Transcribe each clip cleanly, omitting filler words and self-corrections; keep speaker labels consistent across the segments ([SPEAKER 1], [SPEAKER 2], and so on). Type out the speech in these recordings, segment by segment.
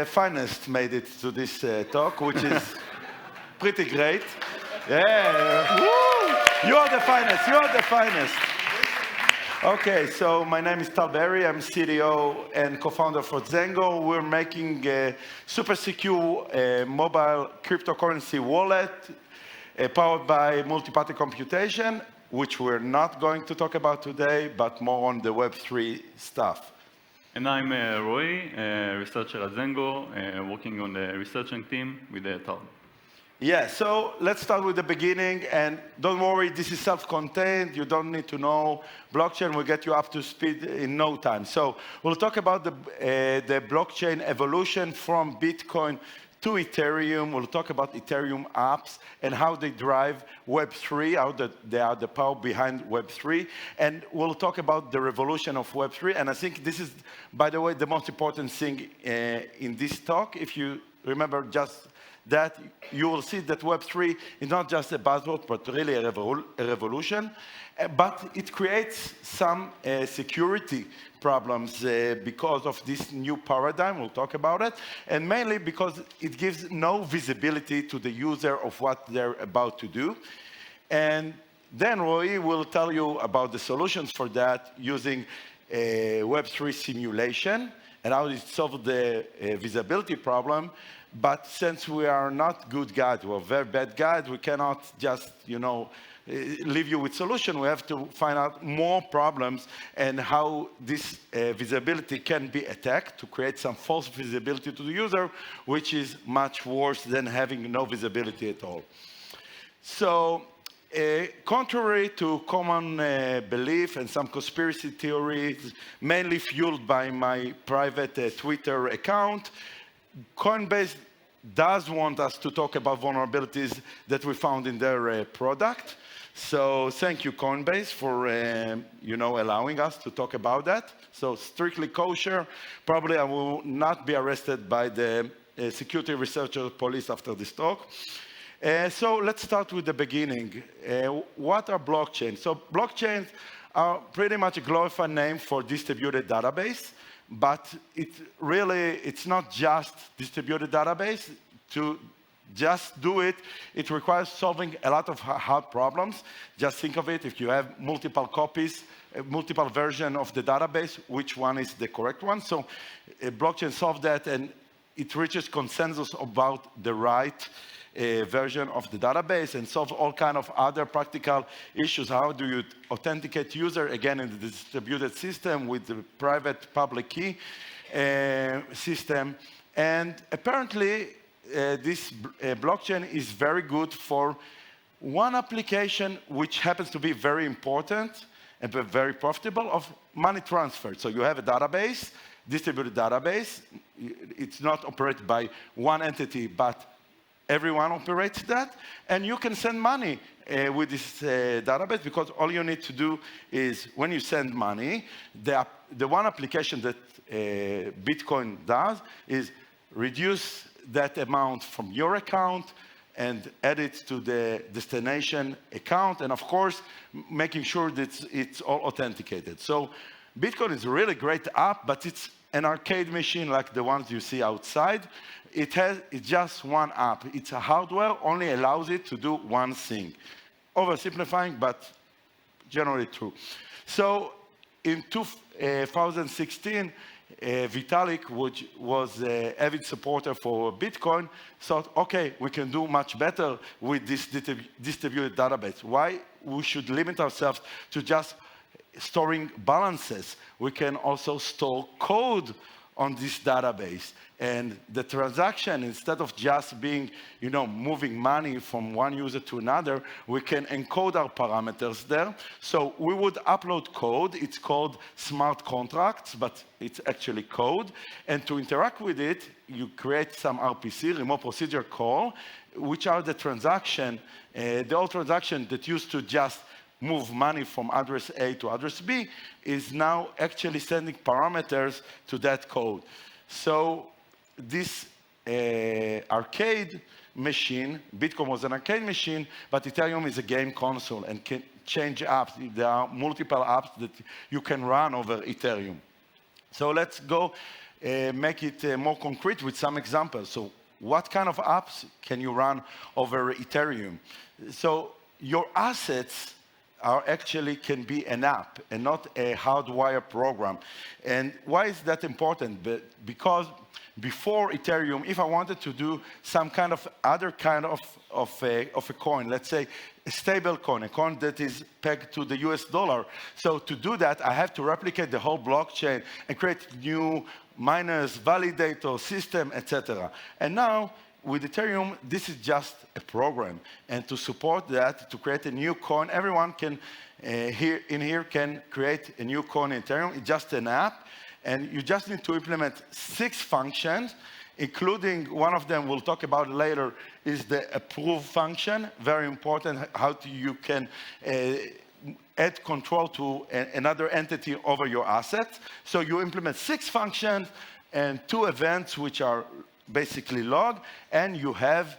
[SPEAKER 1] the finest made it to this talk, which is pretty great. Yeah. Woo! You are the finest. You are the finest. Okay, so my name is Tal Berry. I'm CTO and co-founder for Zengo. We're making a super secure mobile cryptocurrency wallet powered by multi-party computation, which we're not going to talk about today, but more on the Web3 stuff.
[SPEAKER 2] And I'm Roy, a researcher at Zengo, working on the researching team with Tal.
[SPEAKER 1] Yeah, so let's start with the beginning, and don't worry, this is self-contained. You don't need to know blockchain. We'll get you up to speed in no time. So we'll talk about the blockchain evolution from Bitcoin to Ethereum. We'll talk about Ethereum apps and how they drive Web3, how they are the power behind Web3. And we'll talk about the revolution of Web3. And I think this is, by the way, the most important thing in this talk. If you remember just that, you will see that Web3 is not just a buzzword, but really a revolution. But it creates some security problems because of this new paradigm. We'll talk about it. And mainly because it gives no visibility to the user of what they're about to do. And then Roy will tell you about the solutions for that using a Web3 simulation and how it solves the visibility problem. But since we are not good guides, we're very bad guides, we cannot just, leave you with solution. We have to find out more problems and how this visibility can be attacked to create some false visibility to the user, which is much worse than having no visibility at all. So, contrary to common belief and some conspiracy theories, mainly fueled by my private Twitter account, Coinbase does want us to talk about vulnerabilities that we found in their product. So thank you, Coinbase, for allowing us to talk about that. So strictly kosher. Probably I will not be arrested by the security researcher police after this talk. So let's start with the beginning. What are blockchains? So blockchains are pretty much a glorified name for distributed database. But it's not just distributed database. To just do it, it requires solving a lot of hard problems. Just think of it, if you have multiple copies, multiple versions of the database, which one is the correct one? So blockchain solves that, and it reaches consensus about the right version of the database and solve all kind of other practical issues. How do you authenticate user, again, in the distributed system with the private public key system. And apparently, this blockchain is very good for one application which happens to be very important and very profitable, of money transfer. So you have a database, distributed database. It's not operated by one entity, but everyone operates that, and you can send money with this database, because all you need to do is, when you send money, the one application that Bitcoin does is reduce that amount from your account and add it to the destination account, and of course, making sure that it's all authenticated. So Bitcoin is a really great app, but it's an arcade machine like the ones you see outside. It's just one app. It's a hardware, only allows it to do one thing. Oversimplifying, but generally true. So in 2016, Vitalik, which was an avid supporter for Bitcoin, thought, okay, we can do much better with this distributed database. Why we should limit ourselves to just storing balances? We can also store code on this database. And the transaction, instead of just being, moving money from one user to another, we can encode our parameters there. So we would upload code. It's called smart contracts, but it's actually code. And to interact with it, you create some RPC, remote procedure call, which are the transaction, the old transaction that used to just move money from address A to address B is now actually sending parameters to that code. So this arcade machine, Bitcoin was an arcade machine, but Ethereum is a game console and can change apps. There are multiple apps that you can run over Ethereum. So let's go make it more concrete with some examples. So what kind of apps can you run over Ethereum? So your assets are actually can be an app and not a hardwired program. And why is that important? Because before Ethereum, if I wanted to do some kind of other kind of a coin, let's say a stable coin, a coin that is pegged to the US dollar. So to do that, I have to replicate the whole blockchain and create new miners, validator, system, etc. And now, with Ethereum, this is just a program. And to support that, to create a new coin, everyone can, here can create a new coin in Ethereum. It's just an app. And you just need to implement 6 functions, including one of them we'll talk about later, is the approve function. Very important, how you can add control to another entity over your assets. So you implement 6 functions and 2 events, which are basically log, and you have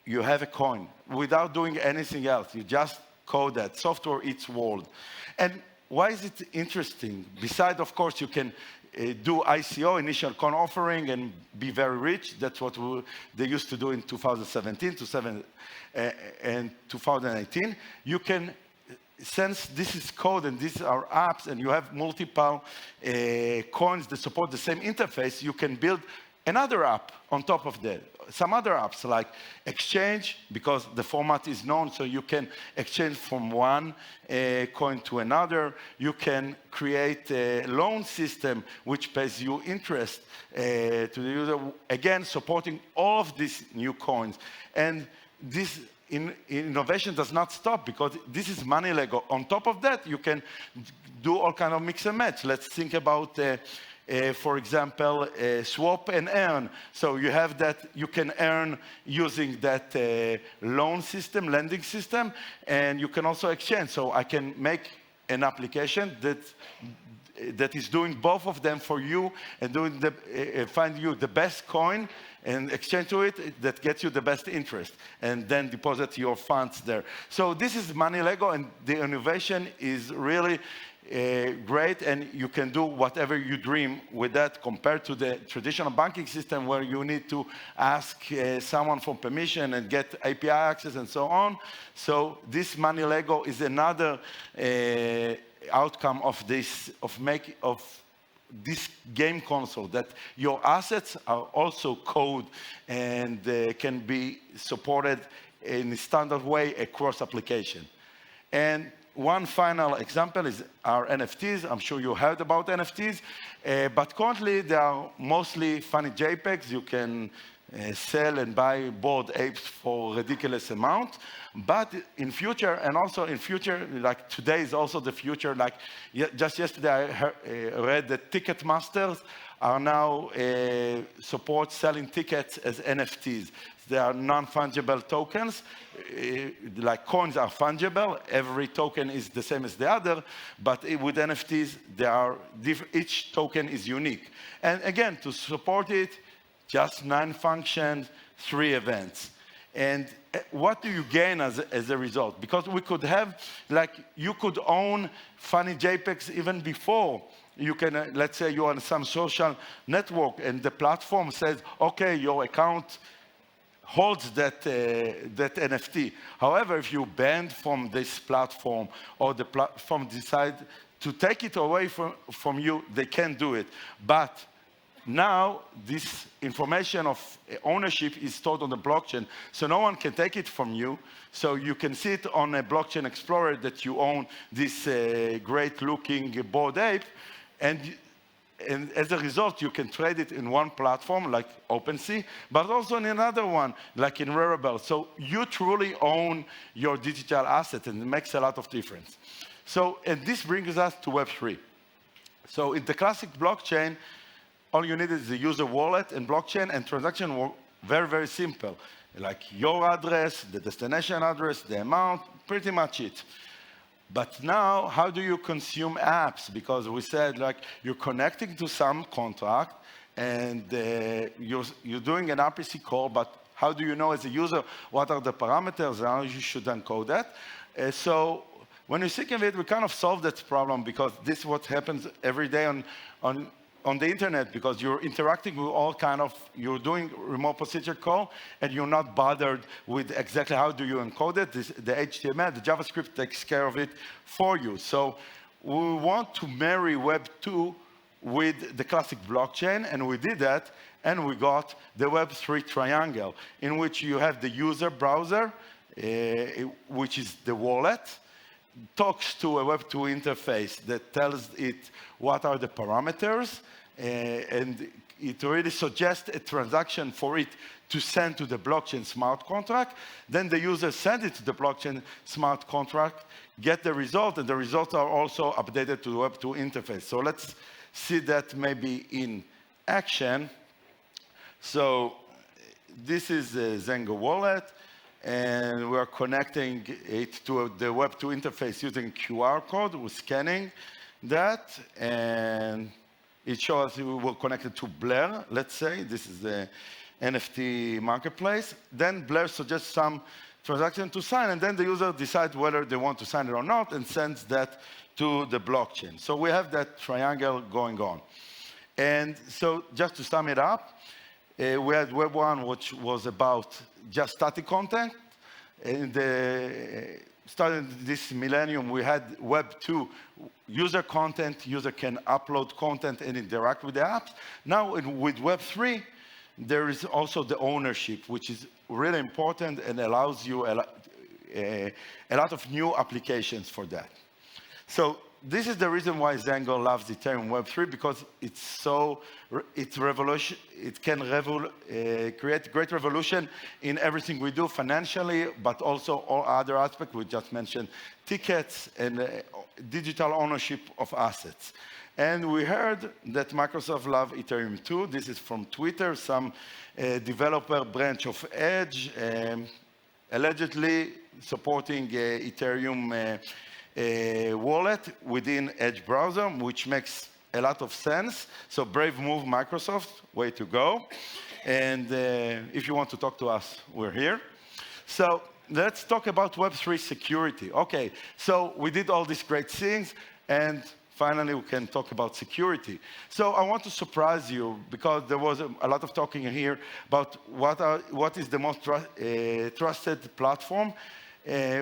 [SPEAKER 1] a coin without doing anything else. You just code that. Software eats world. And why is it interesting? Besides, of course, you can do ICO, initial coin offering, and be very rich. That's what they used to do in 2017 and 2018. You can, since this is code and these are apps, and you have multiple coins that support the same interface, you can build another app on top of that. Some other apps like exchange, because the format is known, so you can exchange from one coin to another. You can create a loan system which pays you interest to the user, again, supporting all of these new coins. And this innovation does not stop, because this is money Lego. On top of that, you can do all kind of mix and match. Let's think about for example, swap and earn. So you have that, you can earn using that loan system, lending system, and you can also exchange. So I can make an application that is doing both of them for you and doing find you the best coin and exchange to it that gets you the best interest, and then deposit your funds there. So this is money Lego, and the innovation is really great, and you can do whatever you dream with that, compared to the traditional banking system where you need to ask someone for permission and get API access and so on. So this money Lego is another outcome of this, of this game console, that your assets are also code and can be supported in a standard way across application. And one final example is our NFTs. I'm sure you heard about NFTs, but currently they are mostly funny JPEGs. You can sell and buy bored apes for ridiculous amount. But in future, and also in future, like today is also the future. Like just yesterday, I read that Ticketmasters are now support selling tickets as NFTs. They are non-fungible tokens. Like coins are fungible. Every token is the same as the other. But with NFTs, they are each token is unique. And again, to support it, just 9 functions, 3 events. And what do you gain as a result? Because we could have, like, you could own funny JPEGs even before. You can, let's say you're on some social network and the platform says, okay, your account holds that NFT. However, if you banned from this platform, or the platform decide to take it away from you, they can do it. But now this information of ownership is stored on the blockchain, so no one can take it from you. So you can see it on a blockchain explorer that you own this great looking bored ape, and as a result, you can trade it in one platform like OpenSea, but also in another one like in Rarible. So you truly own your digital asset, and it makes a lot of difference. So, and this brings us to Web3. So in the classic blockchain, all you need is the user wallet and blockchain, and transaction were very, very simple. Like your address, the destination address, the amount, pretty much it. But now, how do you consume apps? Because we said, like, you're connecting to some contract, and you're doing an RPC call, but how do you know as a user what are the parameters and how you should encode that? So when you think of it, we kind of solved that problem, because this is what happens every day on on the internet because you're interacting with all kind of, you're doing remote procedure call, and you're not bothered with exactly how do you encode it. The HTML, the JavaScript takes care of it for you. So we want to marry Web 2 with the classic blockchain, and we did that, and we got the Web3 triangle, in which you have the user browser, which is the wallet, talks to a Web2 interface that tells it what are the parameters, and it really suggests a transaction for it to send to the blockchain smart contract. Then the user sends it to the blockchain smart contract, get the result, and the results are also updated to the Web2 interface. So let's see that maybe in action. So this is the Zengo wallet, and we're connecting it to the Web2 interface using QR code. We're scanning that, and it shows we will connect it to Blair, let's say. This is the NFT marketplace. Then Blair suggests some transaction to sign, and then the user decides whether they want to sign it or not and sends that to the blockchain. So we have that triangle going on. And so just to sum it up, we had Web 1, which was about just static content. In the starting this millennium, we had Web 2, user content. User can upload content and interact with the apps. Now with Web 3, there is also the ownership, which is really important and allows you a lot of new applications for that. So this is the reason why Zengo loves Ethereum Web 3, because it's revolution. It can create great revolution in everything we do financially, but also all other aspects. We just mentioned tickets and digital ownership of assets. And we heard that Microsoft loves Ethereum too. This is from Twitter, some developer branch of Edge, allegedly supporting Ethereum wallet within Edge browser, which makes a lot of sense. So brave move, Microsoft, way to go. And if you want to talk to us, we're here. So let's talk about Web3 security. Okay, so we did all these great things, and finally we can talk about security. So I want to surprise you, because there was a lot of talking here about what is the most trusted platform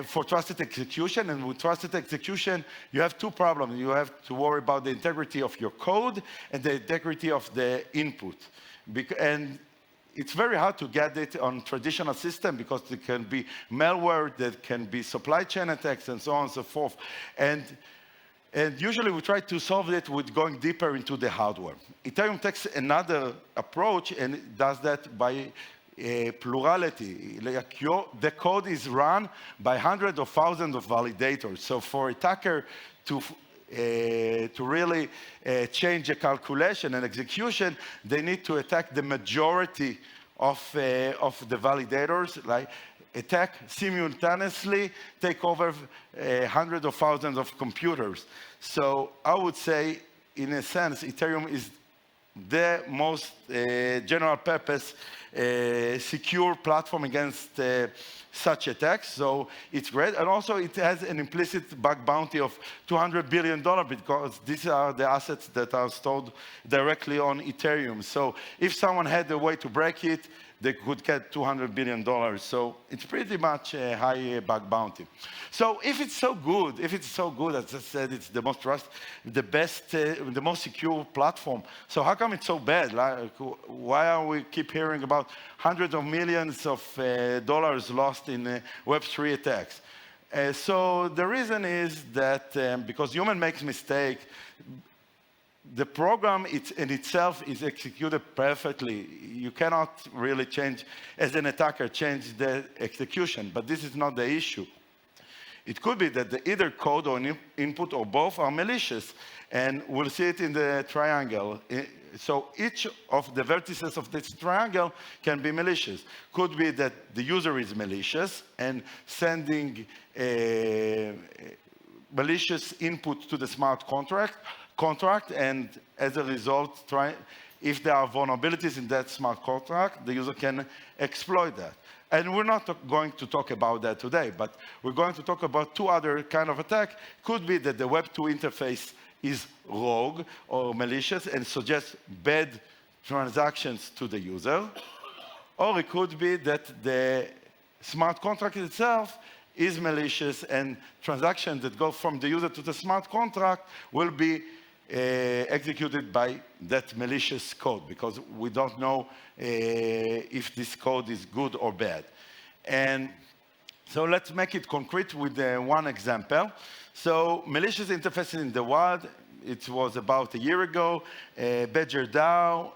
[SPEAKER 1] for trusted execution. And with trusted execution, you have two problems. You have to worry about the integrity of your code and the integrity of the input. And it's very hard to get it on traditional system, because there can be malware, there can be supply chain attacks, and so on and so forth. And usually we try to solve it with going deeper into the hardware. Ethereum takes another approach, and it does that by plurality. The code is run by hundreds of thousands of validators. So for attacker to really change a calculation and execution, they need to attack the majority of the validators, like attack simultaneously, take over hundreds of thousands of computers. So I would say, in a sense, Ethereum is the most general purpose secure platform against such attacks. So it's great. And also it has an implicit bug bounty of $200 billion, because these are the assets that are stored directly on Ethereum. So if someone had a way to break it, they could get $200 billion. So it's pretty much a high bug bounty. So if it's so good, as I said, it's the most the best, the most secure platform. So how come it's so bad? Like, why are we keep hearing about hundreds of millions of dollars lost in Web3 attacks? So the reason is that because human makes mistakes, the program in itself is executed perfectly. You cannot really change, as an attacker, change the execution, but this is not the issue. It could be that either code or input or both are malicious, and we'll see it in the triangle. So each of the vertices of this triangle can be malicious. Could be that the user is malicious and sending malicious input to the smart contract, and as a result, if there are vulnerabilities in that smart contract, the user can exploit that. And we're not going to talk about that today, but we're going to talk about two other kind of attack. Could be that the Web 2 interface is rogue or malicious and suggests bad transactions to the user. Or it could be that the smart contract itself is malicious and transactions that go from the user to the smart contract will be executed by that malicious code because we don't know if this code is good or bad. And so let's make it concrete with one example. So malicious interfaces in the wild, it was about a year ago, Badger DAO,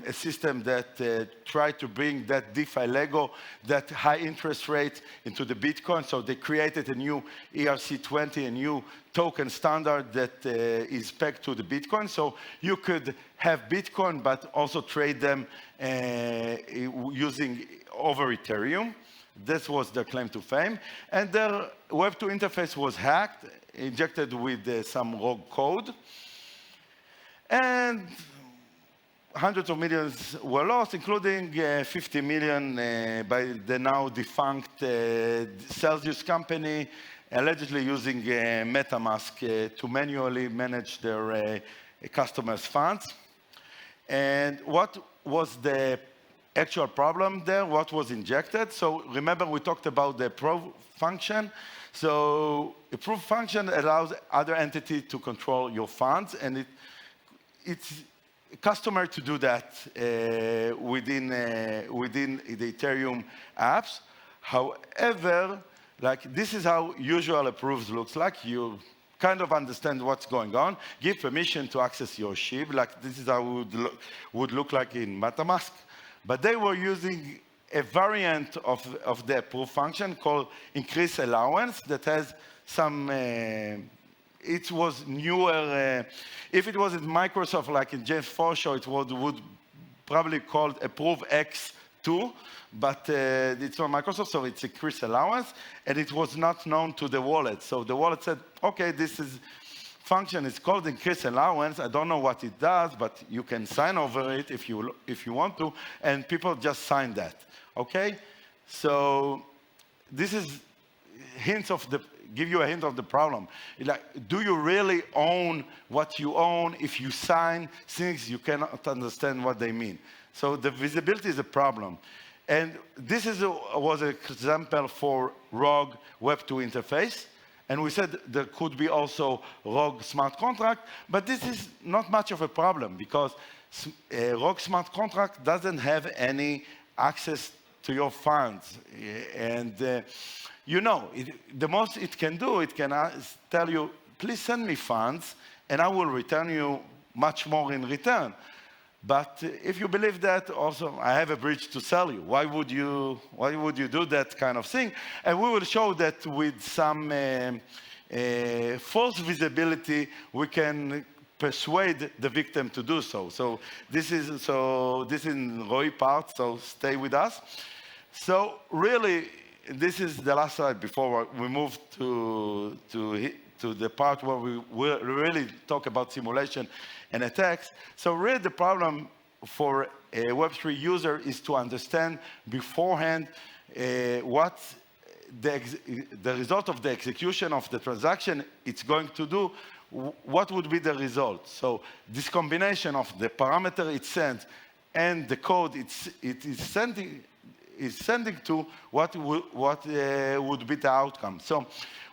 [SPEAKER 1] a system that tried to bring that DeFi Lego, that high interest rate into the Bitcoin. So they created a new ERC20, a new token standard that is pegged to the Bitcoin. So you could have Bitcoin, but also trade them using over Ethereum. This was their claim to fame. And their Web2 interface was hacked, injected with some rogue code. And hundreds of millions were lost, including 50 million by the now defunct Celsius company, allegedly using MetaMask to manually manage their customers' funds. And what was the actual problem there? What was injected? So remember we talked about the proof function. So a proof function allows other entity to control your funds, and it's customary to do that within the Ethereum apps. However, like this is how usual approves looks like. You kind of understand what's going on, give permission to access your SHIB, like this is how it would look like in MetaMask. But they were using a variant of the approve function called increase allowance that has some, it was newer, if it was in Microsoft, like in Jeff Forshaw, it would probably called approve X2, but it's on Microsoft, so it's increase allowance, and it was not known to the wallet. So the wallet said, okay, this is function is called increase allowance. I don't know what it does, but you can sign over it if you want to, and people just sign that. Okay, so this is hints of the give you a hint of the problem. Like, do you really own what you own if you sign things you cannot understand what they mean? So the visibility is a problem. And this was an example for rogue Web2 interface. And we said there could be also rogue smart contract, but this is not much of a problem because a rogue smart contract doesn't have any access to your funds. And you know, the most it can do, it can tell you, please send me funds and I will return you much more in return. But if you believe that, also, I have a bridge to sell you. Why would you do that kind of thing? And we will show that with some false visibility, we can persuade the victim to do so. So this is in Roy part, so stay with us. So really, this is the last slide before we move to the part where we will really talk about simulation and attacks. So really the problem for a Web3 user is to understand beforehand what the result of the execution of the transaction it's going to do, what would be the result. So this combination of the parameter it sends and the code it is sending to what would be the outcome. So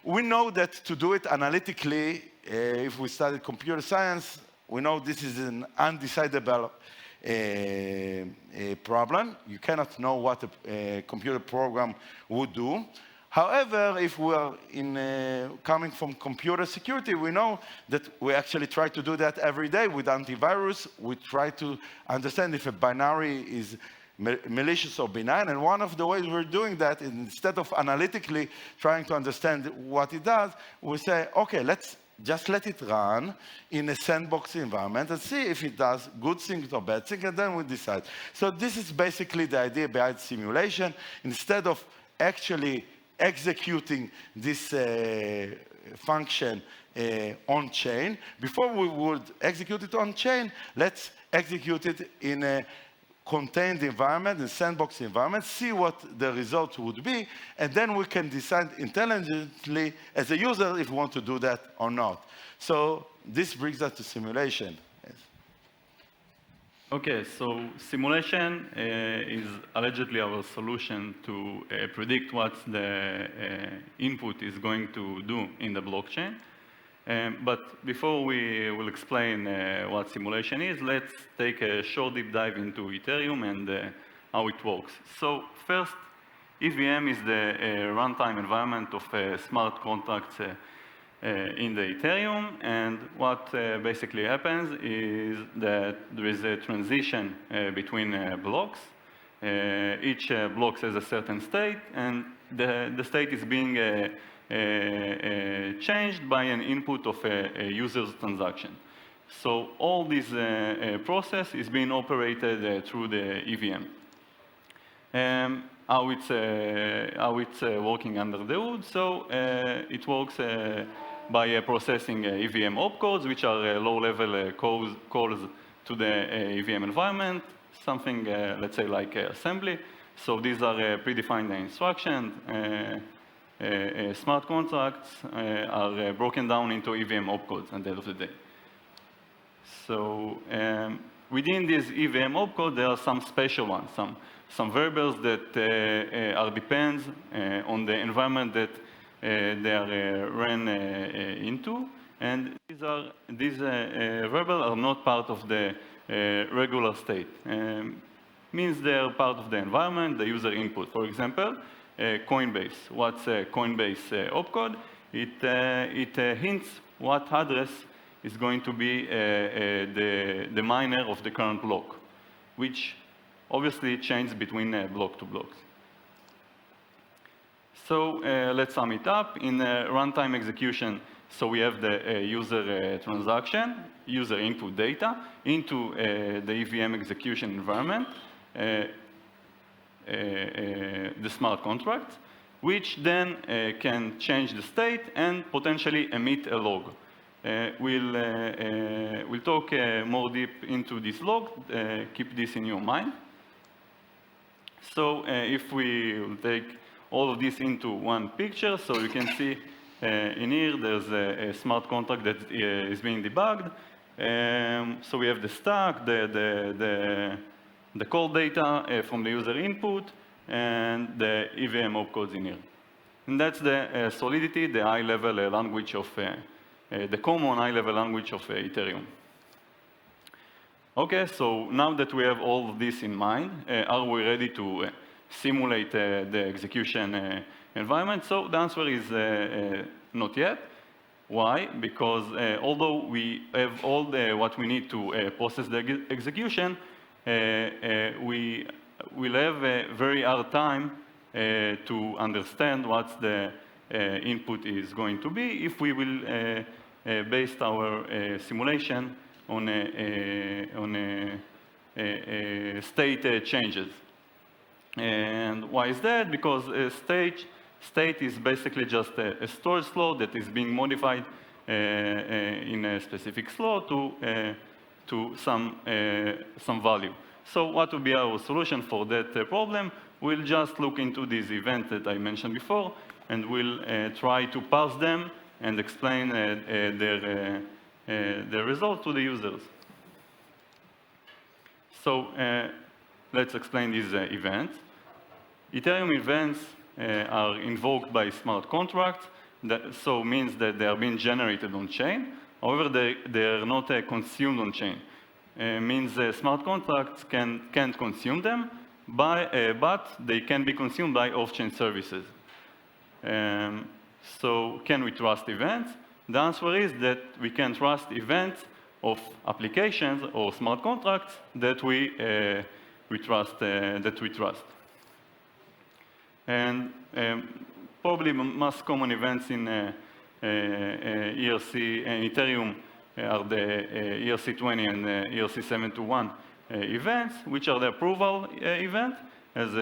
[SPEAKER 1] we know that to do it analytically, if we studied computer science, we know this is an undecidable problem. You cannot know what a computer program would do. However, if we are coming from computer security, we know that we actually try to do that every day with antivirus. We try to understand if a binary is malicious or benign, and one of the ways we're doing that, instead of analytically trying to understand what it does, we say, okay, let's just let it run in a sandbox environment and see if it does good things or bad things, and then we decide. So this is basically the idea behind simulation. Instead of actually executing this function on-chain, before we would execute it on-chain, let's execute it in a contained environment, in sandbox environment, see what the results would be, and then we can decide intelligently as a user if we want to do that or not. So this brings us to simulation. Yes.
[SPEAKER 2] Okay, so simulation is allegedly our solution to predict what the input is going to do in the blockchain. But before we will explain what simulation is, let's take a short deep dive into Ethereum and how it works. So first, EVM is the runtime environment of smart contracts in the Ethereum, and what basically happens is that there is a transition between blocks. Each block has a certain state, and the state is being changed by an input of a user's transaction. So all this process is being operated through the EVM. How it's working under the hood? So it works by processing EVM opcodes, which are low-level calls to the EVM environment, something, let's say, like assembly. So these are predefined instructions. Smart contracts are broken down into EVM opcodes at the end of the day. So within these EVM opcodes, there are some special ones, some variables that are depends on the environment that they are ran into, and these variables are not part of the regular state. Means they are part of the environment, the user input. For example, Coinbase. What's a Coinbase opcode? It hints what address is going to be the miner of the current block, which obviously changes between block to blocks. So let's sum it up. In runtime execution, so we have the user transaction, user input data into the EVM execution environment, the smart contract, which then can change the state and potentially emit a log. We'll talk more deep into this log. Keep this in your mind. So if we will take all of this into one picture, so you can see in here there's a smart contract that is being debugged. So we have the stack, the call data from the user input, and the EVM opcodes in here. And that's the Solidity, the high-level language of, the common high-level language of Ethereum. Okay, so now that we have all of this in mind, are we ready to simulate the execution environment? So the answer is not yet. Why? Because although we have all what we need to process the execution, we will have a very hard time to understand what the input is going to be if we will base our simulation on state changes. And why is that? Because state is basically just a storage slot that is being modified in a specific slot to some value. So what will be our solution for that problem? We'll just look into these events that I mentioned before, and we'll try to parse them and explain their results to the users. So let's explain these events. Ethereum events are invoked by smart contracts, so means that they are being generated on chain. However, they are not consumed on chain. Means smart contracts can't consume them, but they can be consumed by off-chain services. So can we trust events? The answer is that we can trust events of applications or smart contracts that we trust. And probably most common events in ERC and Ethereum are the ERC20 and ERC721 events, which are the approval event, as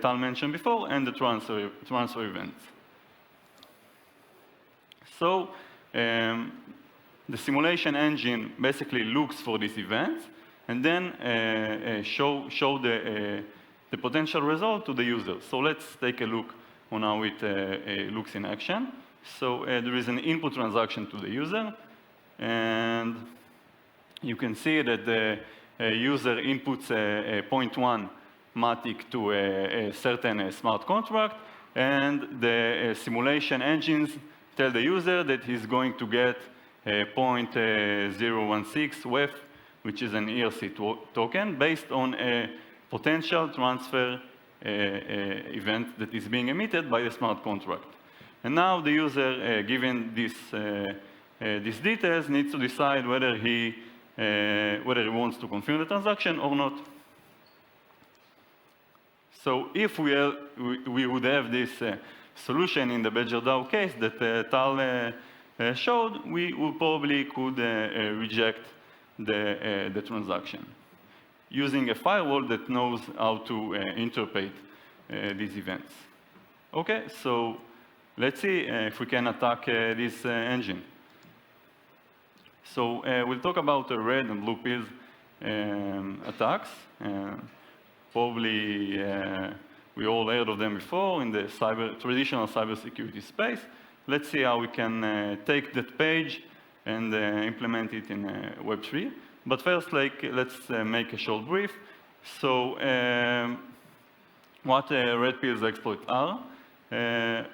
[SPEAKER 2] Tal mentioned before, and the transfer events. So the simulation engine basically looks for these events, and then show the potential result to the user. So let's take a look on how it looks in action. So there is an input transaction to the user, and you can see that the user inputs a 0.1 matic to a certain smart contract, and the simulation engines tell the user that he's going to get a 0.016 WEF, which is an ERC token, based on a potential transfer event that is being emitted by the smart contract. And now the user, given these details, needs to decide whether he wants to confirm the transaction or not. So if we would have this solution in the Badger DAO case that Tal showed, we would probably could reject the transaction using a firewall that knows how to interpret these events. Okay, so let's see if we can attack this engine. So we'll talk about the red and blue pills attacks. Probably we all heard of them before in the traditional cybersecurity space. Let's see how we can take that page and implement it in Web3. But first, let's make a short brief. So what red pills exploits are.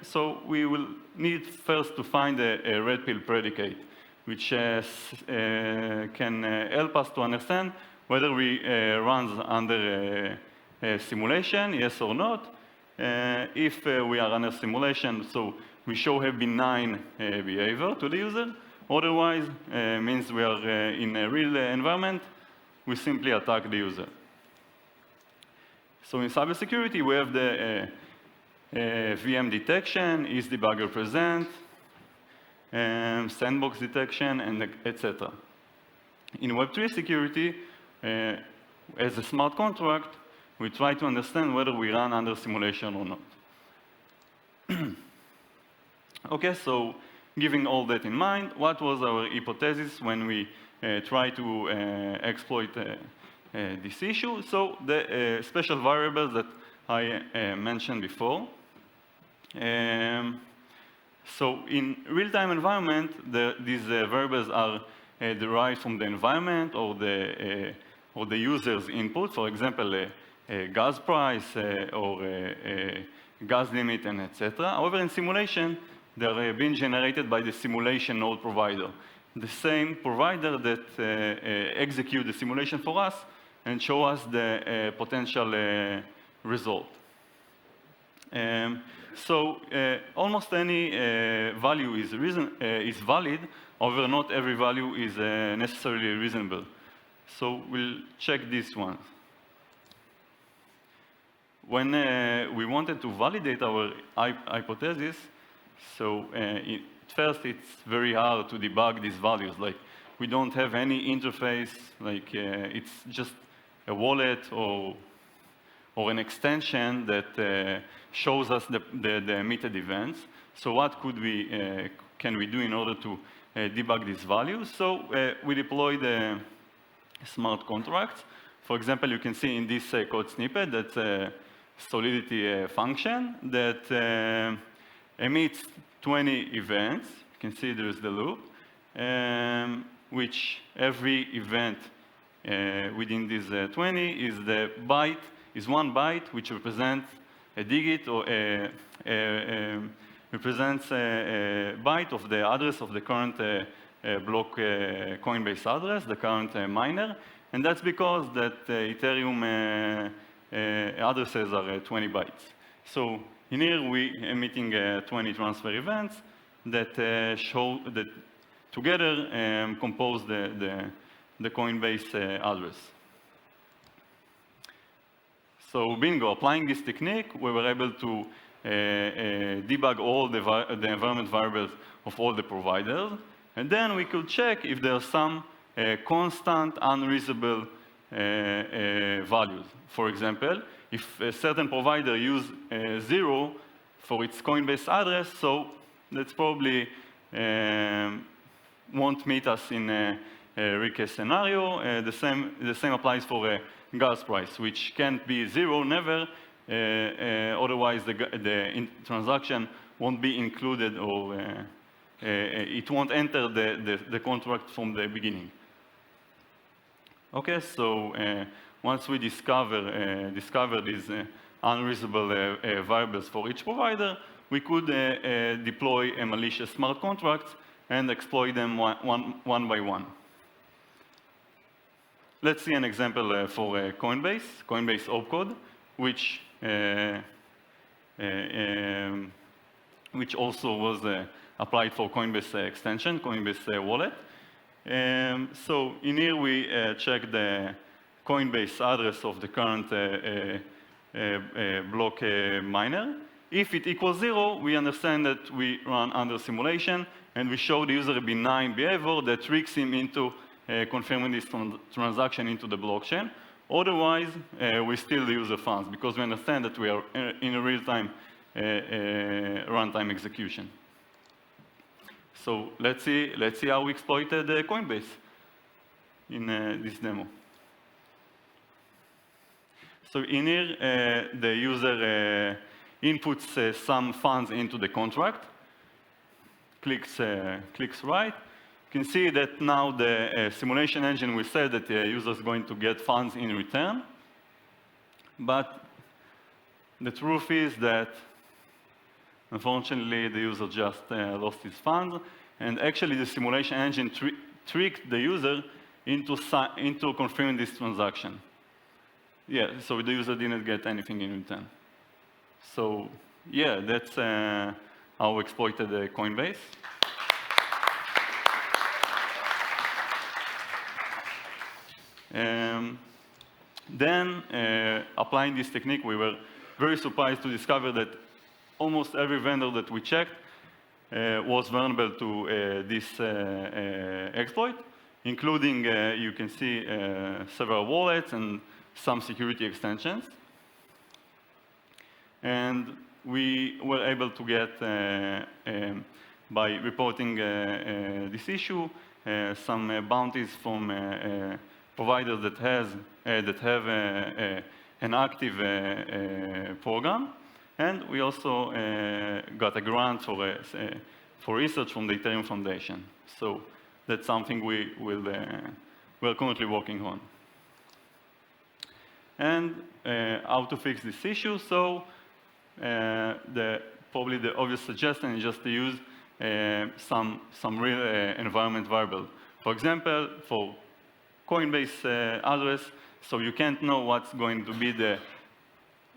[SPEAKER 2] So we will need first to find a red pill predicate, which can help us to understand whether we runs under a simulation, yes or not. If we are under simulation, so we show a benign behavior to the user. Otherwise, means we are in a real environment, we simply attack the user. So in cybersecurity, we have the VM detection, is debugger present, sandbox detection, and etc. In Web3 security, as a smart contract, we try to understand whether we run under simulation or not. Okay, so giving all that in mind, what was our hypothesis when we try to exploit this issue? So the special variables that I mentioned before. So in real-time environment, these variables are derived from the environment or the user's input. For example, a gas price or a gas limit, and etc. However, in simulation, they are being generated by the simulation node provider, the same provider that executes the simulation for us and show us the potential result. So almost any value is valid, however, not every value is necessarily reasonable. So we'll check this one. When we wanted to validate our hypothesis, so first it's very hard to debug these values. Like we don't have any interface, like it's just a wallet or an extension that shows us the emitted events. So what can we do in order to debug these values? So we deploy the smart contracts. For example, you can see in this code snippet that Solidity function that emits 20 events. You can see there's the loop, which every event within this 20 is one byte, which represents a digit or represents a byte of the address of the current block Coinbase address, the current miner, and that's because that Ethereum addresses are 20 bytes. So in here, we emitting 20 transfer events that show that together compose the Coinbase address. So bingo, applying this technique, we were able to debug all the environment variables of all the providers, and then we could check if there are some constant, unreasonable values. For example, if a certain provider use 0 for its Coinbase address, so that's probably won't meet us in real case scenario. The same applies for gas price, which can't be zero, never. Otherwise, the transaction won't be included, or it won't enter the contract from the beginning. Okay, so once we discover these unreasonable variables for each provider, we could deploy a malicious smart contracts and exploit them one by one. Let's see an example for Coinbase opcode, which also was applied for Coinbase extension, Coinbase wallet. So in here we check the Coinbase address of the current block miner. If it equals 0, we understand that we run under simulation, and we show the user a benign behavior that tricks him into confirming this transaction into the blockchain. Otherwise, we steal the user funds, because we understand that we are in a real-time runtime execution. So let's see how we exploited Coinbase in this demo. So in here, the user inputs some funds into the contract, clicks right. You can see that now the simulation engine will say that the user is going to get funds in return. But the truth is that, unfortunately, the user just lost his funds. And actually, the simulation engine tricked the user into confirming this transaction. Yeah, so the user didn't get anything in return. So yeah, that's how we exploited Coinbase. Then, applying this technique, we were very surprised to discover that almost every vendor that we checked was vulnerable to this exploit, including, you can see, several wallets and some security extensions. And we were able to get, by reporting this issue, some bounties from providers that have an active program. And we also got a grant for research from the Ethereum Foundation. So that's something we're currently working on. And how to fix this issue? So probably the obvious suggestion is just to use some real environment variable. For example, for Coinbase address, so you can't know what's going to be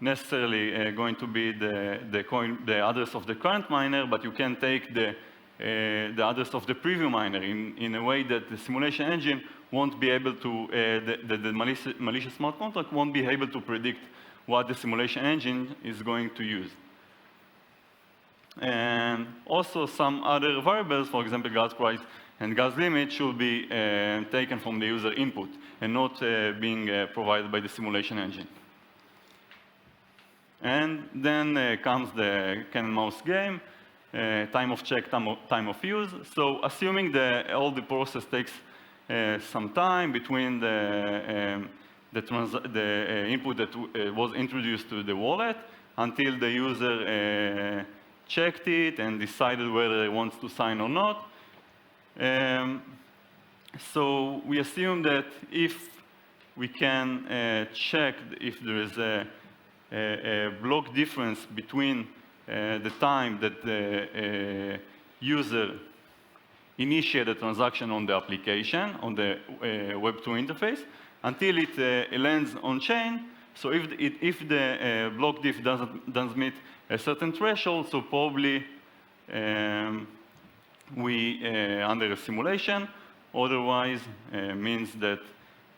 [SPEAKER 2] necessarily going to be the address of the current miner, but you can take the address of the preview miner in a way that the simulation engine won't be able to, the malicious smart contract won't be able to predict what the simulation engine is going to use. And also some other variables, for example, gas price and gas limit, should be taken from the user input and not being provided by the simulation engine. And then comes the cat and mouse game, time of check, time of use. So assuming all the process takes some time between the input that was introduced to the wallet until the user checked it and decided whether he wants to sign or not. So we assume that if we can check if there is a block difference between the time that the user initiated the transaction on the application, on the Web2 interface, until it lands on chain. So if the block diff doesn't meet a certain threshold, so probably we under a simulation. Otherwise, means that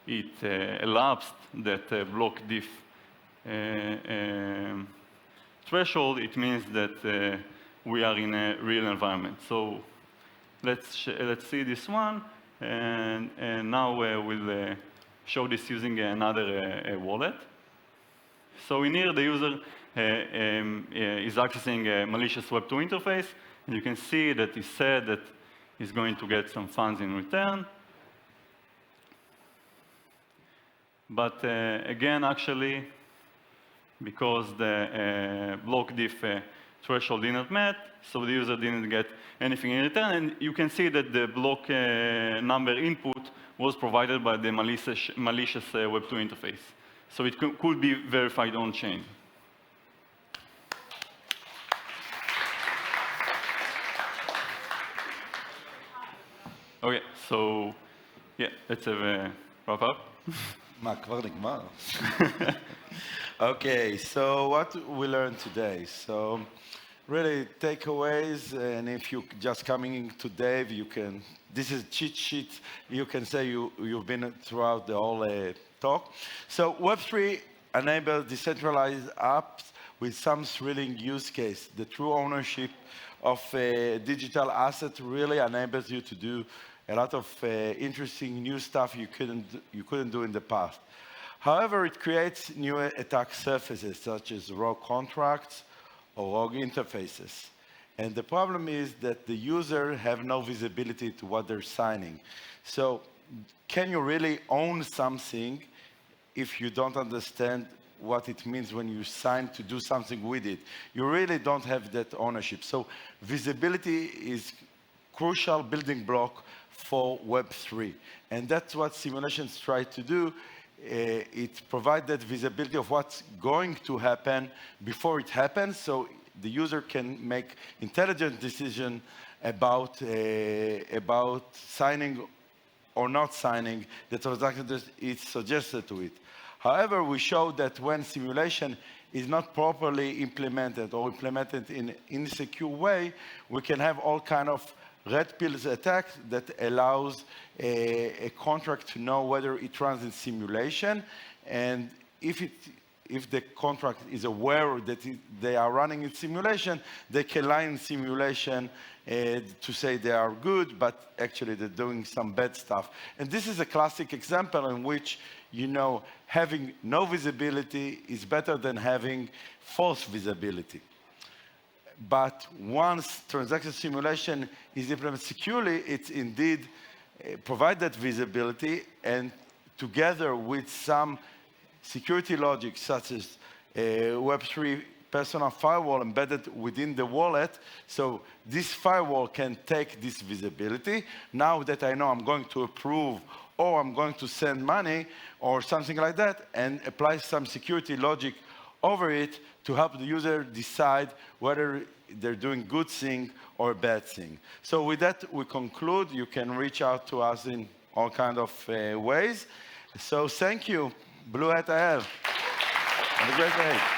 [SPEAKER 2] it elapsed that block diff threshold. It means that we are in a real environment. So let's see this one, and now we'll show this using another wallet. So in here, the user is accessing a malicious Web2 interface, and you can see that he said that he's going to get some funds in return. But again, actually, because the block diff threshold didn't met, so the user didn't get anything in return. And you can see that the block number input was provided by the malicious Web2 interface. So it could be verified on-chain. Okay, so yeah, let's have a wrap up.
[SPEAKER 1] מה, כבר נגמר? Okay, so what we learned today. So really takeaways, and if you just coming to Dave, you can, this is cheat sheet, you can say you've been throughout the whole talk. So Web3 enables decentralized apps with some thrilling use case. The true ownership of a digital asset really enables you to do a lot of interesting new stuff you couldn't do in the past. However, it creates new attack surfaces, such as rogue contracts or rogue interfaces. And the problem is that the user have no visibility to what they're signing. So can you really own something if you don't understand what it means when you sign to do something with it? You really don't have that ownership. So visibility is crucial building block for Web3. And that's what simulations try to do. It provides that visibility of what's going to happen before it happens, so the user can make intelligent decision about signing or not signing the transaction that is suggested to it. However, we showed that when simulation is not properly implemented or implemented in an insecure way, we can have all kind of red pills attack that allows a contract to know whether it runs in simulation, and if the contract is aware that they are running in simulation, they can lie in simulation to say they are good, but actually they're doing some bad stuff. And this is a classic example in which, you know, having no visibility is better than having false visibility. But once transaction simulation is implemented securely, it's indeed provide that visibility, and together with some security logic such as Web3 personal firewall embedded within the wallet, so this firewall can take this visibility. Now that I know I'm going to approve or I'm going to send money or something like that, and apply some security logic over it to help the user decide whether they're doing good thing or bad thing. So with that, we conclude. You can reach out to us in all kind of ways. So thank you, BlueHat IL. Have a great day.